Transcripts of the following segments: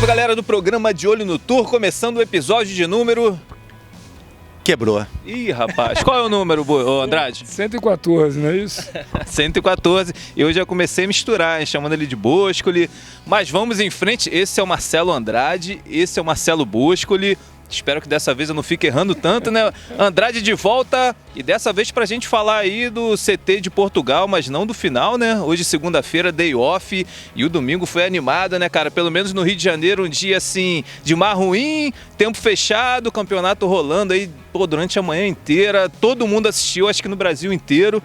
Salve, galera do programa De Olho no Tour, começando o episódio de número... Quebrou. Ih, rapaz, qual é o número, Andrade? 114, não é isso? 114. Eu já comecei a misturar, hein, chamando ele de Boscoli. Mas vamos em frente. Esse é o Marcelo Andrade, esse é o Marcelo Boscoli. Espero que dessa vez eu não fique errando tanto, né? Andrade de volta e dessa vez pra gente falar aí do CT de Portugal, mas não do final, né? Hoje, segunda-feira, day off e o domingo foi animado, né, cara? Pelo menos no Rio de Janeiro, um dia assim, de mar ruim, tempo fechado, campeonato rolando aí durante a manhã inteira. Todo mundo assistiu, acho que no Brasil inteiro.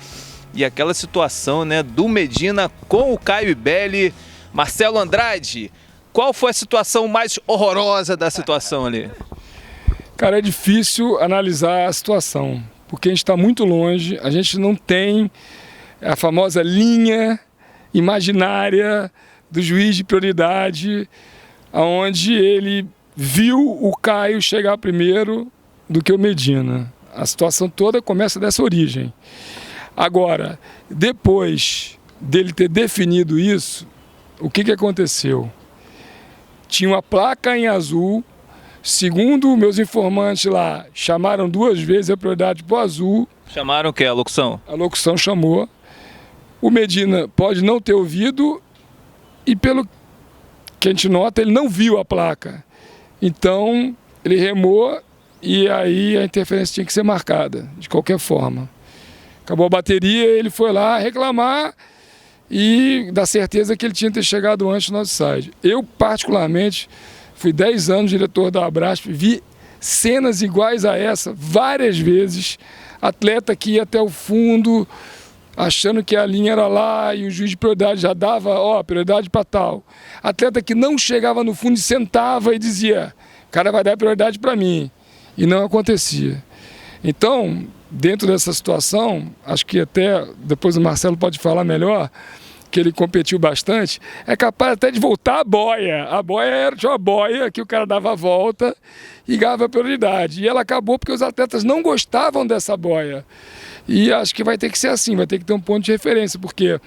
E aquela situação, né, do Medina com o Caio Ibelli. Marcelo Andrade, qual foi a situação mais horrorosa da situação ali? Cara, é difícil analisar a situação, porque a gente está muito longe, a gente não tem a famosa linha imaginária do juiz de prioridade, onde ele viu o Caio chegar primeiro do que o Medina. A situação toda começa dessa origem. Agora, depois dele ter definido isso, o que aconteceu? Tinha uma placa em azul. Segundo meus informantes lá, chamaram 2 vezes a prioridade para o azul. Chamaram o quê? A locução? A locução chamou. O Medina pode não ter ouvido e, pelo que a gente nota, ele não viu a placa. Então, ele remou e aí a interferência tinha que ser marcada, de qualquer forma. Acabou a bateria, ele foi lá reclamar e dar certeza que ele tinha que ter chegado antes do nosso site. Eu, particularmente... Fui 10 anos diretor da Abrasp, vi cenas iguais a essa várias vezes. Atleta que ia até o fundo, achando que a linha era lá e o juiz de prioridade já dava, prioridade para tal. Atleta que não chegava no fundo e sentava e dizia, o cara vai dar prioridade para mim. E não acontecia. Então, dentro dessa situação, acho que até, depois o Marcelo pode falar melhor, que ele competiu bastante, é capaz até de voltar a boia. A boia tinha uma boia que o cara dava a volta e ganhava prioridade. E ela acabou porque os atletas não gostavam dessa boia. E acho que vai ter que ser assim, vai ter que ter um ponto de referência, porque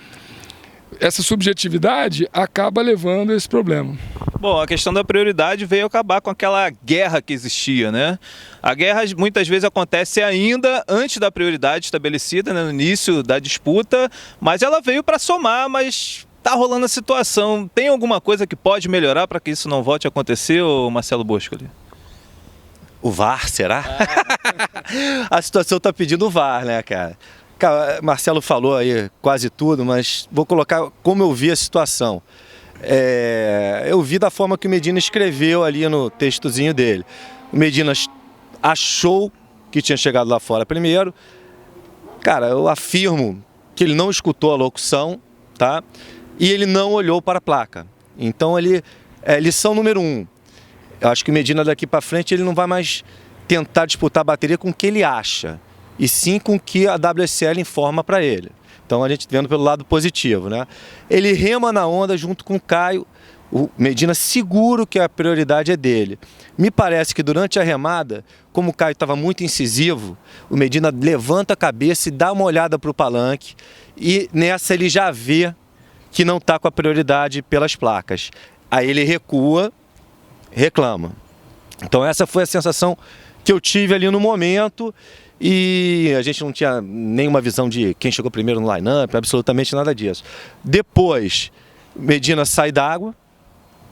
essa subjetividade acaba levando a esse problema. Bom, a questão da prioridade veio acabar com aquela guerra que existia, né? A guerra muitas vezes acontece ainda antes da prioridade estabelecida, né, no início da disputa, mas ela veio para somar, mas tá rolando a situação. Tem alguma coisa que pode melhorar para que isso não volte a acontecer, ô Marcelo Boscoli? O VAR, será? A situação tá pedindo o VAR, né, cara? Marcelo falou aí quase tudo, mas vou colocar como eu vi a situação. Eu vi da forma que o Medina escreveu ali no textozinho dele. O Medina achou que tinha chegado lá fora primeiro. Cara, eu afirmo que ele não escutou a locução, tá? E ele não olhou para a placa. Então lição número 1. Eu acho que o Medina daqui para frente ele não vai mais tentar disputar a bateria com o que ele acha, e sim com o que a WSL informa para ele. Então a gente vendo pelo lado positivo, né? Ele rema na onda junto com o Caio, o Medina seguro que a prioridade é dele. Me parece que durante a remada, como o Caio estava muito incisivo, o Medina levanta a cabeça e dá uma olhada para o palanque e nessa ele já vê que não está com a prioridade pelas placas. Aí ele recua, reclama. Então essa foi a sensação que eu tive ali no momento. E a gente não tinha nenhuma visão de quem chegou primeiro no line-up, absolutamente nada disso. Depois, Medina sai d'água.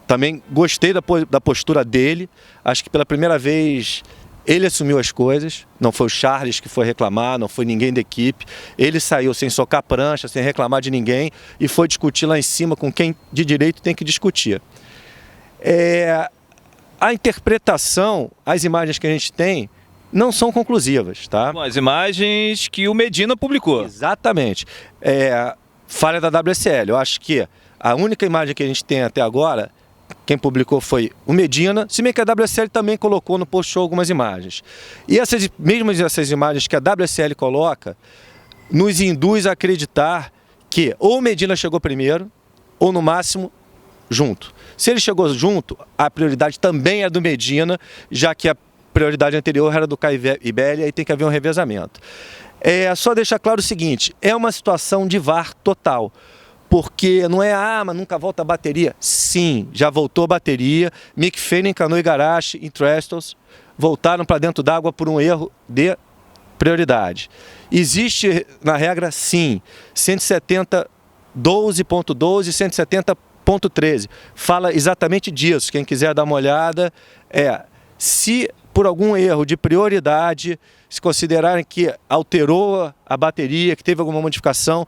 Também gostei da postura dele. Acho que pela primeira vez ele assumiu as coisas. Não foi o Charles que foi reclamar, não foi ninguém da equipe. Ele saiu sem socar prancha, sem reclamar de ninguém e foi discutir lá em cima com quem de direito tem que discutir. A interpretação, as imagens que a gente tem, não são conclusivas, tá? Bom, as imagens que o Medina publicou. Exatamente. Falha da WSL. Eu acho que a única imagem que a gente tem até agora, quem publicou foi o Medina, se bem que a WSL também colocou no post-show algumas imagens. E essas imagens que a WSL coloca, nos induz a acreditar que ou o Medina chegou primeiro, ou no máximo, junto. Se ele chegou junto, a prioridade também é do Medina, já que a prioridade anterior era do Caio Ibelli, aí tem que haver um revezamento. Só deixar claro o seguinte, é uma situação de VAR total. porque não é, mas nunca volta a bateria. Sim, já voltou a bateria. Mick Fanning, Kano Igarashi e Trestles voltaram para dentro d'água por um erro de prioridade. Existe na regra, sim, 170.12.12 e 170.13. Fala exatamente disso. Quem quiser dar uma olhada, se por algum erro de prioridade, se considerarem que alterou a bateria, que teve alguma modificação,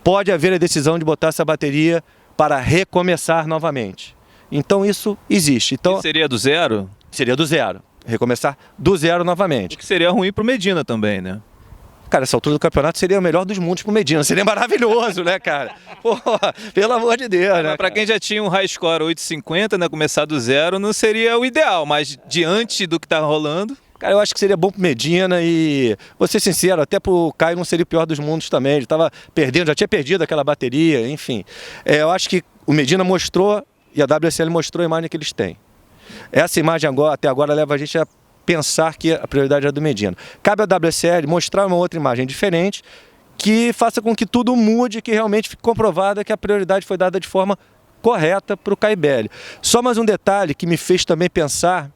pode haver a decisão de botar essa bateria para recomeçar novamente. Então isso existe. Então, E seria do zero? seria do zero. Recomeçar do zero novamente. O que seria ruim pro Medina também, né? Cara, essa altura do campeonato seria o melhor dos mundos pro Medina. Seria maravilhoso, né, cara? Porra, pelo amor de Deus, né? Para quem já tinha um high score 850, né, começar do zero não seria o ideal, mas diante do que tá rolando... Cara, eu acho que seria bom pro Medina e, vou ser sincero, até pro Caio não seria o pior dos mundos também. Ele estava perdendo, já tinha perdido aquela bateria, enfim. Eu acho que o Medina mostrou e a WSL mostrou a imagem que eles têm. Essa imagem agora, até agora leva a gente a pensar que a prioridade é do Medina. Cabe à WSL mostrar uma outra imagem diferente que faça com que tudo mude, que realmente fique comprovada que a prioridade foi dada de forma correta para o Caio Belli. Só mais um detalhe que me fez também pensar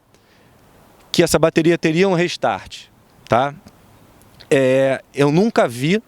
que essa bateria teria um restart, tá? Eu nunca vi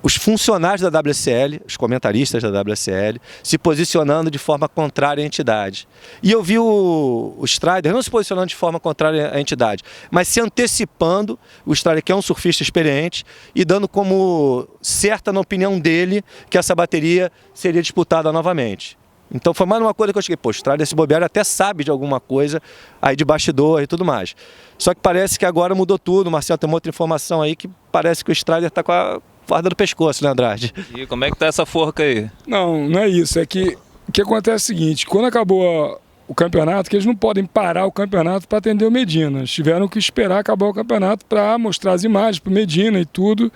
os funcionários da WSL, os comentaristas da WSL, se posicionando de forma contrária à entidade. E eu vi o Strider não se posicionando de forma contrária à entidade, mas se antecipando, o Strider que é um surfista experiente, e dando como certa na opinião dele que essa bateria seria disputada novamente. Então foi mais uma coisa que eu cheguei, o Strider, esse bobear até sabe de alguma coisa aí de bastidor e tudo mais. Só que parece que agora mudou tudo, o Marcelo tem uma outra informação aí que parece que o Strider está com a farda do pescoço, né, Andrade? E como é que tá essa forca aí? Não é isso. É que o que acontece é o seguinte: quando acabou o campeonato, que eles não podem parar o campeonato para atender o Medina. Eles tiveram que esperar acabar o campeonato para mostrar as imagens para o Medina e tudo.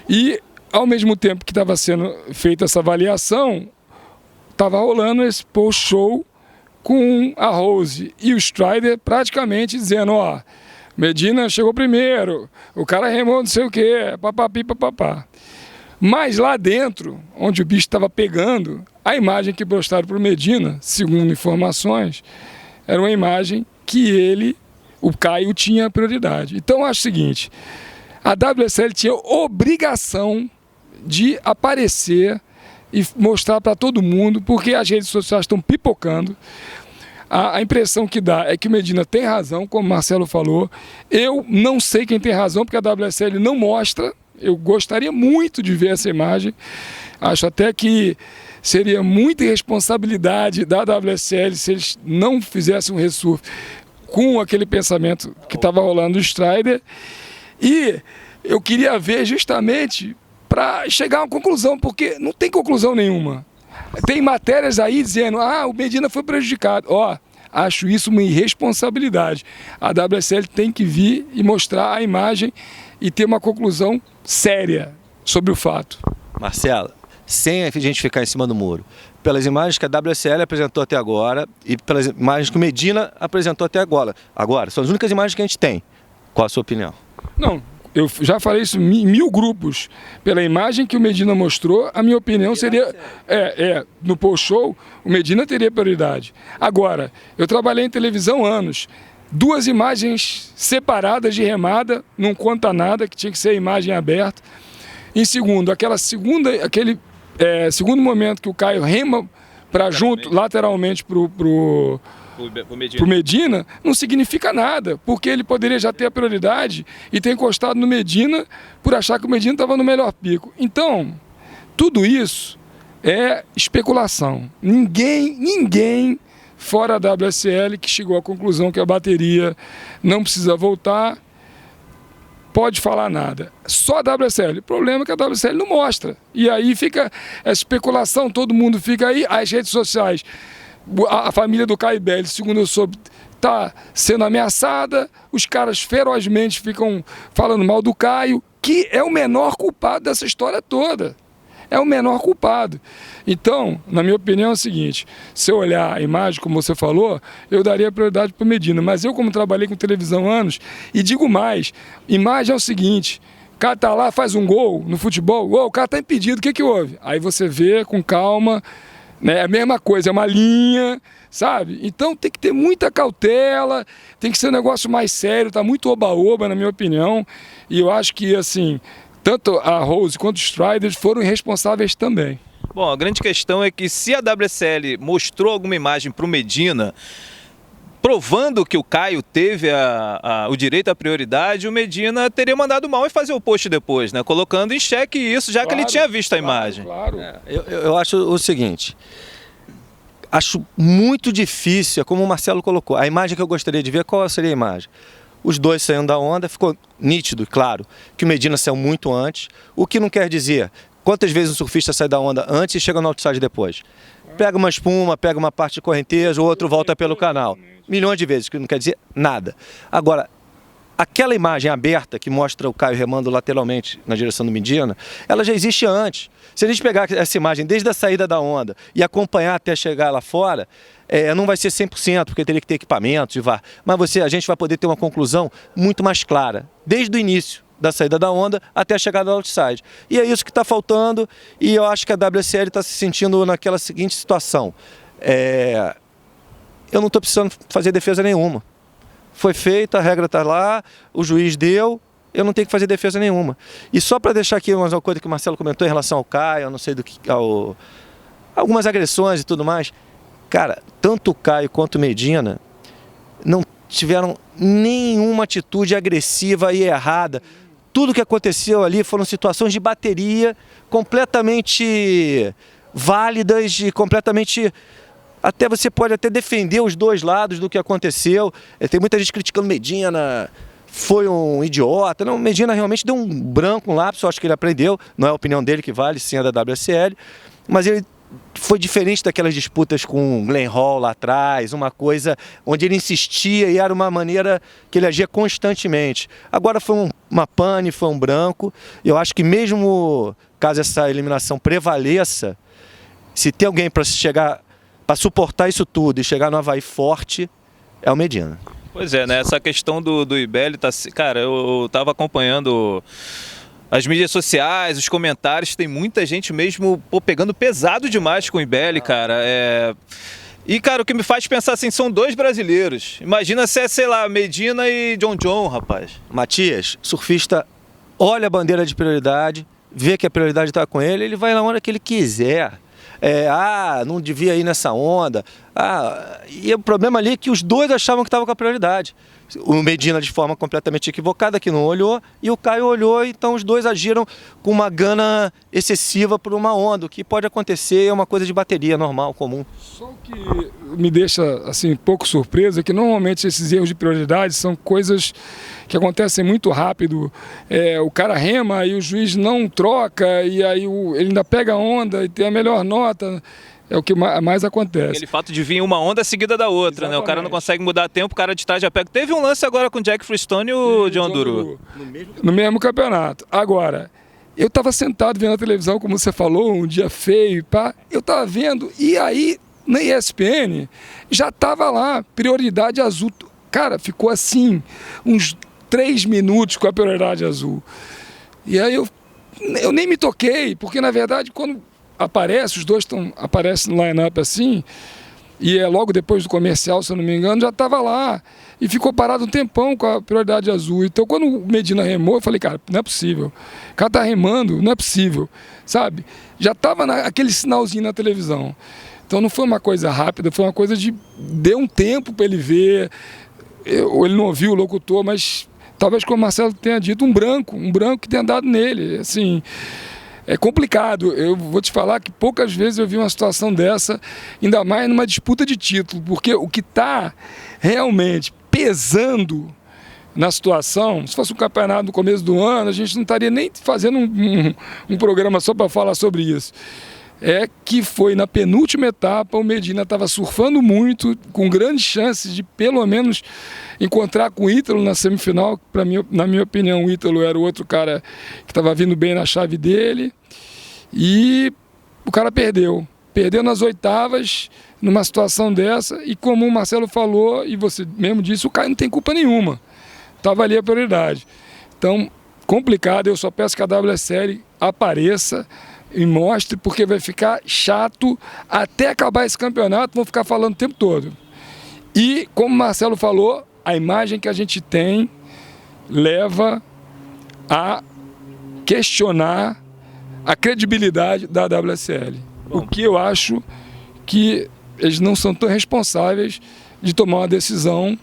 E, ao mesmo tempo que estava sendo feita essa avaliação, estava rolando esse post-show com a Rose e o Strider praticamente dizendo, Medina chegou primeiro, o cara remou não sei o quê, papapi, papapá. Mas lá dentro, onde o bicho estava pegando, a imagem que postaram para o Medina, segundo informações, era uma imagem que o Caio, tinha prioridade. Então eu acho o seguinte, a WSL tinha obrigação de aparecer e mostrar para todo mundo, porque as redes sociais estão pipocando. A impressão que dá é que o Medina tem razão, como o Marcelo falou. Eu não sei quem tem razão, porque a WSL não mostra. Eu gostaria muito de ver essa imagem. Acho até que seria muita irresponsabilidade da WSL se eles não fizessem um ressurf com aquele pensamento que estava rolando do Strider. E eu queria ver justamente para chegar a uma conclusão, porque não tem conclusão nenhuma. Tem matérias aí dizendo, o Medina foi prejudicado. Acho isso uma irresponsabilidade. A WSL tem que vir e mostrar a imagem e ter uma conclusão séria sobre o fato. Marcelo, sem a gente ficar em cima do muro, pelas imagens que a WSL apresentou até agora e pelas imagens que o Medina apresentou até agora, são as únicas imagens que a gente tem. Qual a sua opinião? Não, eu já falei isso em 1000 grupos. Pela imagem que o Medina mostrou, a minha opinião seria... no post-show, o Medina teria prioridade. Agora, eu trabalhei em televisão há anos. 2 imagens separadas de remada, não conta nada, que tinha que ser a imagem aberta. Em segundo, aquele segundo momento que o Caio rema para junto, lateralmente pro Medina, não significa nada, porque ele poderia já ter a prioridade e ter encostado no Medina por achar que o Medina estava no melhor pico. Então, tudo isso é especulação. Ninguém fora da WSL que chegou à conclusão que a bateria não precisa voltar pode falar nada. Só a WSL. O problema é que a WSL não mostra. E aí fica a especulação, todo mundo fica aí, as redes sociais. A família do Caio Belli, segundo eu soube, está sendo ameaçada. Os caras ferozmente ficam falando mal do Caio, que é o menor culpado dessa história toda. É o menor culpado. Então, na minha opinião é o seguinte, se eu olhar a imagem, como você falou, eu daria prioridade para o Medina. Mas eu, como trabalhei com televisão há anos, e digo mais, imagem é o seguinte, cara tá lá, faz um gol no futebol, o cara tá impedido, o que houve? Aí você vê com calma, né? É a mesma coisa, é uma linha, sabe? Então tem que ter muita cautela, tem que ser um negócio mais sério, tá muito oba-oba, na minha opinião. E eu acho que, assim, tanto a Rose quanto os Striders foram irresponsáveis também. Bom, a grande questão é que se a WSL mostrou alguma imagem para o Medina, provando que o Caio teve o direito à prioridade, o Medina teria mandado mal e fazer o post depois, né? Colocando em xeque isso, já que ele tinha visto a imagem. Claro. Eu acho o seguinte, acho muito difícil, é como o Marcelo colocou, a imagem que eu gostaria de ver, qual seria a imagem? Os dois saindo da onda, ficou nítido, claro, que o Medina saiu muito antes, o que não quer dizer quantas vezes um surfista sai da onda antes e chega no outside depois. Pega uma espuma, pega uma parte de correnteza, o outro volta pelo canal. Milhões de vezes, que não quer dizer nada. Agora, aquela imagem aberta que mostra o Caio remando lateralmente na direção do Medina, ela já existe antes. Se a gente pegar essa imagem desde a saída da onda e acompanhar até chegar lá fora, não vai ser 100%, porque teria que ter equipamentos e VAR. Mas a gente vai poder ter uma conclusão muito mais clara, desde o início da saída da onda até a chegada do outside. E é isso que está faltando, e eu acho que a WSL está se sentindo naquela seguinte situação. Eu não estou precisando fazer defesa nenhuma. Foi feita, a regra está lá, o juiz deu, eu não tenho que fazer defesa nenhuma. E só para deixar aqui uma coisa que o Marcelo comentou em relação ao Caio, eu não sei algumas agressões e tudo mais. Cara, tanto o Caio quanto o Medina não tiveram nenhuma atitude agressiva e errada. Tudo que aconteceu ali foram situações de bateria completamente válidas e completamente... Até você pode até defender os dois lados do que aconteceu. Tem muita gente criticando Medina, foi um idiota. Não, Medina realmente deu um branco, um lápis, eu acho que ele aprendeu. Não é a opinião dele que vale, sim a da WSL. Mas ele foi diferente daquelas disputas com o Glenn Hall lá atrás, uma coisa onde ele insistia e era uma maneira que ele agia constantemente. Agora foi uma pane, foi um branco. Eu acho que mesmo caso essa eliminação prevaleça, se tem alguém para chegar, para suportar isso tudo e chegar no Avaí forte, é o Medina. Pois é, né? Essa questão do Ibelli, cara, eu tava acompanhando as mídias sociais, os comentários, tem muita gente mesmo pegando pesado demais com o Ibelli, cara. E, cara, o que me faz pensar assim, são dois brasileiros. Imagina se é, sei lá, Medina e John, rapaz. Matias, surfista, olha a bandeira de prioridade, vê que a prioridade está com ele, ele vai na hora que ele quiser. Não devia ir nessa onda. E o problema ali é que os dois achavam que estava com a prioridade. O Medina de forma completamente equivocada, que não olhou, e o Caio olhou, então os dois agiram com uma gana excessiva por uma onda. O que pode acontecer é uma coisa de bateria normal, comum. Só o que me deixa assim, um pouco surpreso é que normalmente esses erros de prioridade são coisas que acontecem muito rápido. O cara rema e o juiz não troca, e aí ele ainda pega a onda e tem a melhor nota. É o que mais acontece. Aquele fato de vir uma onda seguida da outra. Exatamente. Né? O cara não consegue mudar tempo, o cara de trás já pega. Teve um lance agora com o Jack Freestone e o John Duru. No mesmo campeonato. Agora, eu estava sentado vendo a televisão, como você falou, um dia feio, pá. Eu estava vendo, e aí, na ESPN, já estava lá, prioridade azul. Cara, ficou assim, uns 3 minutos com a prioridade azul. E aí eu nem me toquei, porque na verdade, quando aparece, os dois aparecem no line-up assim, e logo depois do comercial, se eu não me engano, já estava lá. E ficou parado um tempão com a prioridade azul. Então, quando o Medina remou, eu falei, cara, não é possível. O cara tá remando, não é possível, sabe? Já estava aquele sinalzinho na televisão. Então, não foi uma coisa rápida, foi uma coisa de... Deu um tempo para ele ver. Ele não ouviu o locutor, mas talvez, como o Marcelo tenha dito, um branco que tenha dado nele, assim... É complicado, eu vou te falar que poucas vezes eu vi uma situação dessa, ainda mais numa disputa de título, porque o que está realmente pesando na situação, se fosse um campeonato no começo do ano, a gente não estaria nem fazendo um programa só para falar sobre isso. É que foi na penúltima etapa, o Medina estava surfando muito, com grandes chances de pelo menos encontrar com o Ítalo na semifinal. Na minha opinião, o Ítalo era o outro cara que estava vindo bem na chave dele. E o cara perdeu. Perdeu nas oitavas, numa situação dessa. E como o Marcelo falou, e você mesmo disse, o Caio não tem culpa nenhuma. Estava ali a prioridade. Então, complicado. Eu só peço que a WSL apareça e mostre, porque vai ficar chato até acabar esse campeonato, vão ficar falando o tempo todo. E, como o Marcelo falou, a imagem que a gente tem leva a questionar a credibilidade da WSL. O que eu acho que eles não são tão responsáveis de tomar uma decisão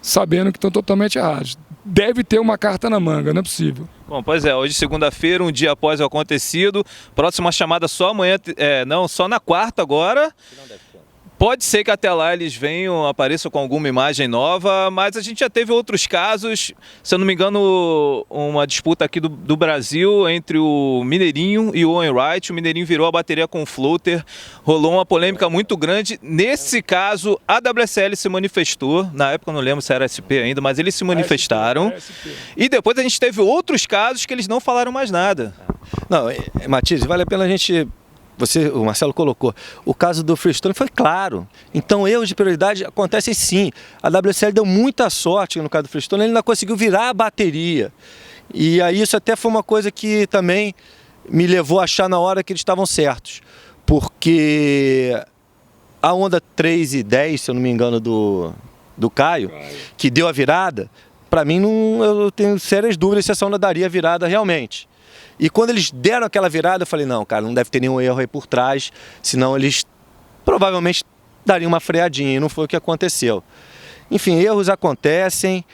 sabendo que estão totalmente errados. Deve ter uma carta na manga, não é possível. Bom, pois é, hoje segunda-feira, um dia após o acontecido, próxima chamada só amanhã, não, só na quarta agora. Pode ser que até lá eles venham, apareçam com alguma imagem nova, mas a gente já teve outros casos, se eu não me engano, uma disputa aqui do Brasil entre o Mineirinho e o Owen Wright. O Mineirinho virou a bateria com o floater, rolou uma polêmica muito grande. Nesse caso, a WSL se manifestou, na época eu não lembro se era SP ainda, mas eles se manifestaram. E depois a gente teve outros casos que eles não falaram mais nada. Não, Matias, vale a pena a gente... o Marcelo colocou, o caso do freestone foi claro. Então erros de prioridade acontecem sim. A WSL deu muita sorte no caso do freestone, ele ainda conseguiu virar a bateria. E aí isso até foi uma coisa que também me levou a achar na hora que eles estavam certos. Porque a onda 3 e 10, se eu não me engano, do Caio, que deu a virada, para mim eu tenho sérias dúvidas se essa onda daria a virada realmente. E quando eles deram aquela virada, eu falei, não, cara, não deve ter nenhum erro aí por trás, senão eles provavelmente dariam uma freadinha, e não foi o que aconteceu. Enfim, erros acontecem,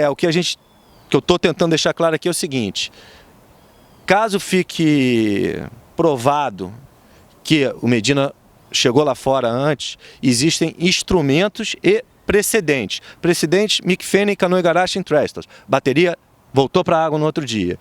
o que eu estou tentando deixar claro aqui é o seguinte, caso fique provado que o Medina chegou lá fora antes, existem instrumentos e precedentes. Precedentes, Mick Fanning, Kanoe Igarashi e Trestos. Bateria voltou para a água no outro dia.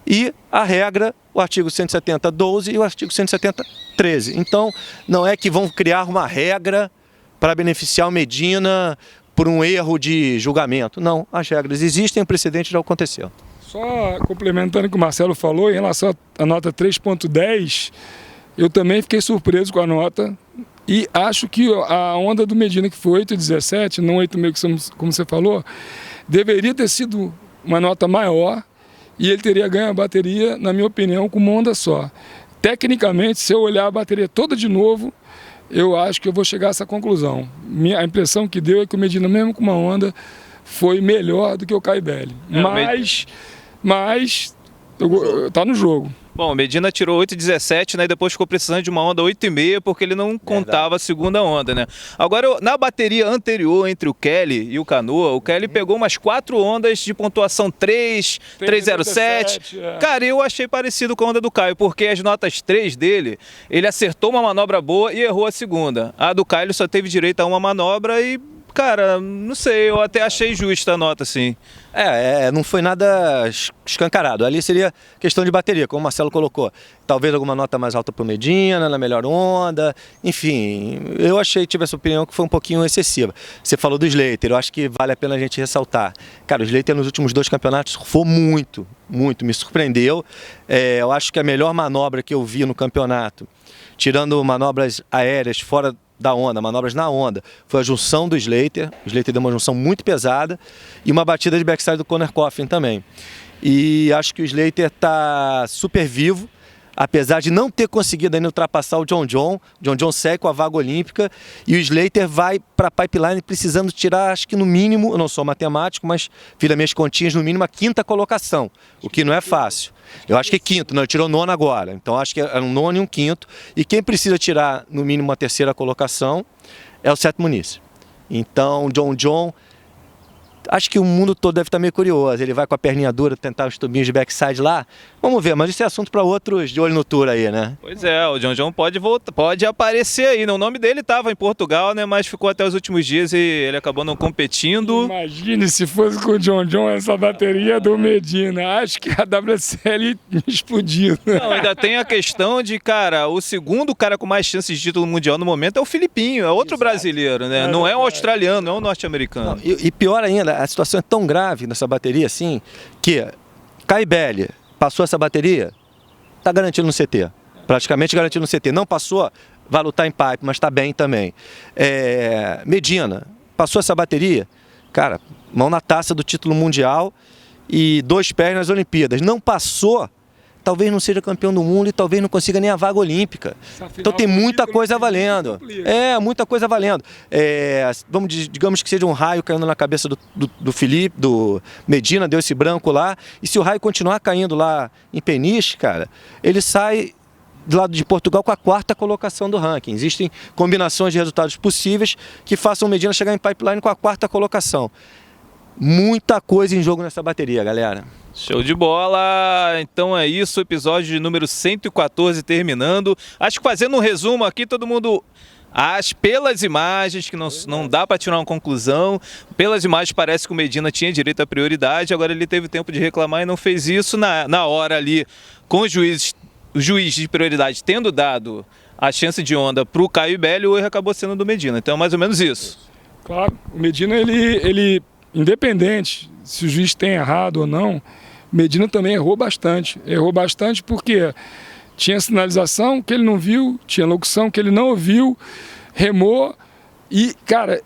E a regra, o artigo 170.12 e o artigo 170.13. Então, não é que vão criar uma regra para beneficiar o Medina por um erro de julgamento. Não, as regras existem, o precedente já aconteceu. Só complementando o que o Marcelo falou, em relação à nota 3.10, eu também fiquei surpreso com a nota e acho que a onda do Medina, que foi 8.17, não 8.5, como você falou, deveria ter sido uma nota maior e ele teria ganho a bateria, na minha opinião, com uma onda só. Tecnicamente, se eu olhar a bateria toda de novo, eu acho que eu vou chegar a essa conclusão. A impressão que deu é que o Medina, mesmo com uma onda, foi melhor do que o Caio Belli. Mas tá no jogo. Bom, o Medina tirou 8.17, né? E depois ficou precisando de uma onda 8.5, porque ele não contava a segunda onda, né? Agora, na bateria anterior entre o Kelly e o Canoa, o Kelly pegou umas 4 ondas de pontuação 3, 3.07. Cara, eu achei parecido com a onda do Caio, porque as notas 3 dele, ele acertou uma manobra boa e errou a segunda. A do Caio, ele só teve direito a uma manobra e... Cara, não sei, eu até achei justa a nota, sim. Não foi nada escancarado. Ali seria questão de bateria, como o Marcelo colocou. Talvez alguma nota mais alta para o Medina, na melhor onda. Enfim, eu tive essa opinião que foi um pouquinho excessiva. Você falou do Slater, eu acho que vale a pena a gente ressaltar. Cara, o Slater nos últimos 2 campeonatos surfou muito, me surpreendeu. Eu acho que a melhor manobra que eu vi no campeonato, tirando manobras aéreas fora da onda, manobras na onda, foi a junção do Slater. O Slater deu uma junção muito pesada e uma batida de backside do Conor Coffin também. E acho que o Slater está super vivo, apesar de não ter conseguido ainda ultrapassar o John John. John John segue com a vaga olímpica e o Slater vai para a pipeline precisando tirar, acho que no mínimo, eu não sou matemático, mas fiz as minhas continhas, no mínimo a 5ª colocação, o que não é fácil. Eu acho que é 5º, não, ele tirou 9º agora, então acho que é um 9º e um 5º, e quem precisa tirar no mínimo a 3ª colocação é o Seth Muniz. Então, John John, acho que o mundo todo deve estar meio curioso, ele vai com a perninha dura tentar os tubinhos de backside lá, vamos ver, mas isso é assunto para outros de olho no tour aí, né? Pois é, o John John pode voltar, pode aparecer aí, né? O nome dele estava em Portugal, né, mas ficou até os últimos dias e ele acabou não competindo. Imagine se fosse com o John John essa bateria do Medina, acho que a WSL explodiu. Não, ainda tem a questão de, cara, o segundo cara com mais chances de título mundial no momento é o Filipinho, é outro brasileiro, né? Não é um australiano, não é um norte-americano. E pior ainda, a situação é tão grave nessa bateria assim, que Caio Belli passou essa bateria, está garantido no CT, praticamente garantido no CT. Não passou, vai lutar em pipe, mas está bem também. Medina, passou essa bateria, cara, mão na taça do título mundial e 2 pés nas Olimpíadas. Não passou, talvez não seja campeão do mundo e talvez não consiga nem a vaga olímpica. Então tem muita coisa valendo. Muita coisa valendo. Digamos que seja um raio caindo na cabeça do Felipe, do Medina, deu esse branco lá. E se o raio continuar caindo lá em Peniche, cara, ele sai do lado de Portugal com a 4ª colocação do ranking. Existem combinações de resultados possíveis que façam o Medina chegar em pipeline com a 4ª colocação. Muita coisa em jogo nessa bateria, galera. Show de bola! Então é isso, o episódio de número 114 terminando. Acho que fazendo um resumo aqui, todo mundo acha, pelas imagens, que não dá para tirar uma conclusão, pelas imagens parece que o Medina tinha direito à prioridade, agora ele teve tempo de reclamar e não fez isso na hora ali, com o juiz de prioridade tendo dado a chance de onda para o Caio Belli, o erro acabou sendo do Medina. Então é mais ou menos isso. Claro, o Medina, ele independente se o juiz tem errado ou não, Medina também errou bastante. Errou bastante porque tinha sinalização que ele não viu, tinha locução que ele não ouviu, remou e, cara,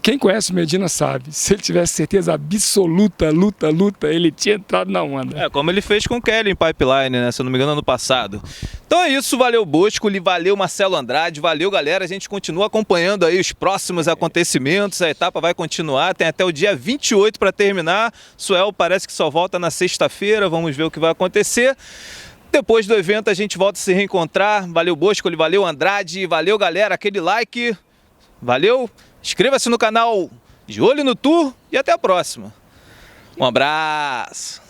quem conhece o Medina sabe, se ele tivesse certeza absoluta, luta, ele tinha entrado na onda. Como ele fez com o Kelly em pipeline, né? Se eu não me engano, ano passado. Então é isso, valeu Boscoli, valeu Marcelo Andrade, valeu galera, a gente continua acompanhando aí os próximos acontecimentos, a etapa vai continuar, tem até o dia 28 para terminar, Suel parece que só volta na sexta-feira, vamos ver o que vai acontecer. Depois do evento a gente volta a se reencontrar, valeu Boscoli, valeu Andrade, valeu galera, aquele like, valeu, inscreva-se no canal De Olho no Tour e até a próxima. Um abraço!